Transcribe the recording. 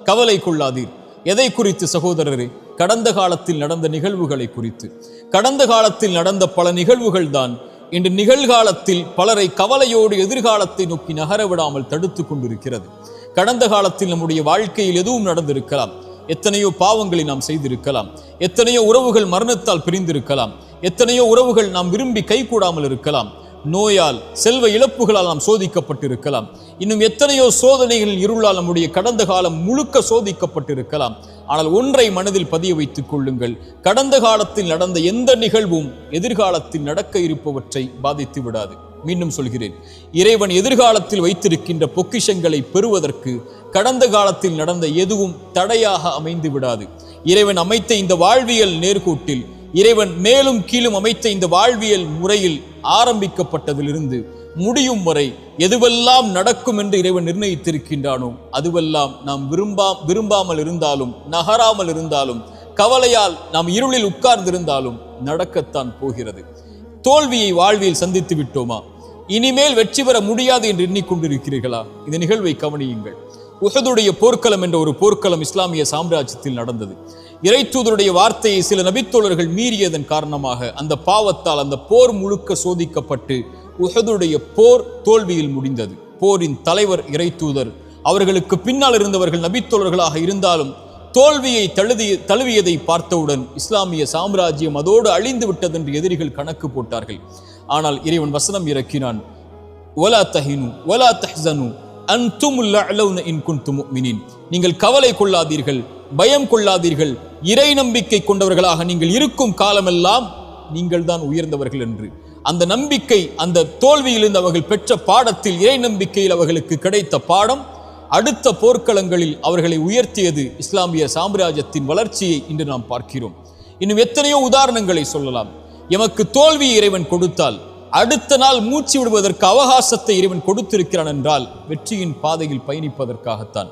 கவலை கொள்ளாதீர். எதை குறித்து சகோதரரே? கடந்த காலத்தில் நடந்த நிகழ்வுகளை குறித்து. கடந்த காலத்தில் நடந்த பல நிகழ்வுகள் தான் இன்று நிகழ்காலத்தில் பலரை கவலையோடு எதிர்காலத்தை நோக்கி நகர விடாமல் தடுத்து கொண்டிருக்கிறது. கடந்த காலத்தில் நம்முடைய வாழ்க்கையில் எதுவும் நடந்திருக்கலாம். எத்தனையோ பாவங்களை நாம் செய்திருக்கலாம். எத்தனையோ உறவுகள் மரணத்தால் பிரிந்திருக்கலாம். எத்தனையோ உறவுகள் நாம் விரும்பி கைகூடாமல் இருக்கலாம். நோயால், செல்வ இழப்புகளால் நாம் சோதிக்கப்பட்டிருக்கலாம். இன்னும் எத்தனையோ சோதனைகளில் இருளால் நம்முடைய கடந்த காலம் முழுக்க சோதிக்கப்பட்டிருக்கலாம். ஆனால் ஒன்றை மனதில் பதிய வைத்துக் கொள்ளுங்கள், கடந்த காலத்தில் நடந்த எந்த நிகழ்வும் எதிர்காலத்தில் நடக்க இருப்பவற்றை பாதித்து விடாது. மீண்டும் சொல்கிறேன், இறைவன் எதிர்காலத்தில் வைத்திருக்கின்ற பொக்கிஷங்களை பெறுவதற்கு கடந்த காலத்தில் நடந்த எதுவும் தடையாக அமைந்து விடாது. இறைவன் அமைத்த இந்த வாழ்வியல் நேர்கோட்டில், இறைவன் மேலும் கீழும் அமைத்த இந்த வாழ்வியல் முறையில் ஆரம்பிக்கப்பட்டதிலிருந்து முடியும் வரை எதுவெல்லாம் நடக்கும் என்று இறைவன் நிர்ணயித்திருக்கின்றானோ அதுவெல்லாம் நாம் விரும்பாமல் இருந்தாலும், நகராமல் இருந்தாலும், கவலையால் நாம் இருளில் உட்கார்ந்திருந்தாலும் நடக்கத்தான் போகிறது. தோல்வியை வாழ்வியல் சந்தித்து விட்டோமா? இனிமேல் வெற்றி பெற முடியாது என்று எண்ணிக்கொண்டிருக்கிறீர்களா? இந்த நிகழ்வை கவனியுங்கள். உஹதுடைய போர்க்களம் என்ற ஒரு போர்க்களம் இஸ்லாமிய சாம்ராஜ்யத்தில் நடந்தது. இறைத்தூதருடைய வார்த்தையை சில நபித்தோழர்கள் மீறியதன் காரணமாக அந்த பாவத்தால் அந்த போர் முழுக்க சோதிக்கப்பட்டு உஹதுடைய போர் தோல்வியில் முடிந்தது. போரின் தலைவர் இறைத்தூதர், அவர்களுக்கு பின்னால் இருந்தவர்கள் நபித்தோழர்களாக இருந்தாலும் தோல்வியை தழுவியதை பார்த்தவுடன் இஸ்லாமிய சாம்ராஜ்யம் அதோடு அழிந்து விட்டது என்று எதிரிகள் கணக்கு போட்டார்கள். ஆனால் இறைவன் வசனம் இறக்கினான், வலா தஹினு வலா தஹ்ஸனு அன்துமுல் அலௌன இன் குன்தும் முஃமினீன். நீங்கள் கவலை கொள்ளாதீர்கள், பயம் கொள்ளாதீர்கள், இறை நம்பிக்கை கொண்டவர்களாக நீங்கள் இருக்கும் காலமெல்லாம் நீங்கள் தான் உயர்ந்தவர்கள் என்று. அந்த நம்பிக்கை, அந்த தோல்வியிலிருந்து அவர்கள் பெற்ற பாடத்தில், இறை நம்பிக்கையில் அவர்களுக்கு கிடைத்த பாடம் அடுத்த போர்க்களங்களில் அவர்களை உயர்த்தியது. இஸ்லாமிய சாம்ராஜ்யத்தின் வளர்ச்சியை இன்று நாம் பார்க்கிறோம். இன்னும் எத்தனையோ உதாரணங்களை சொல்லலாம். எமக்கு தோல்வியை இறைவன் கொடுத்தால் அடுத்த நாள் மூச்சு விடுவதற்கு அவகாசத்தை இறைவன் கொடுத்திருக்கிறான் என்றால் வெற்றியின் பாதையில் பயணிப்பதற்காகத்தான்.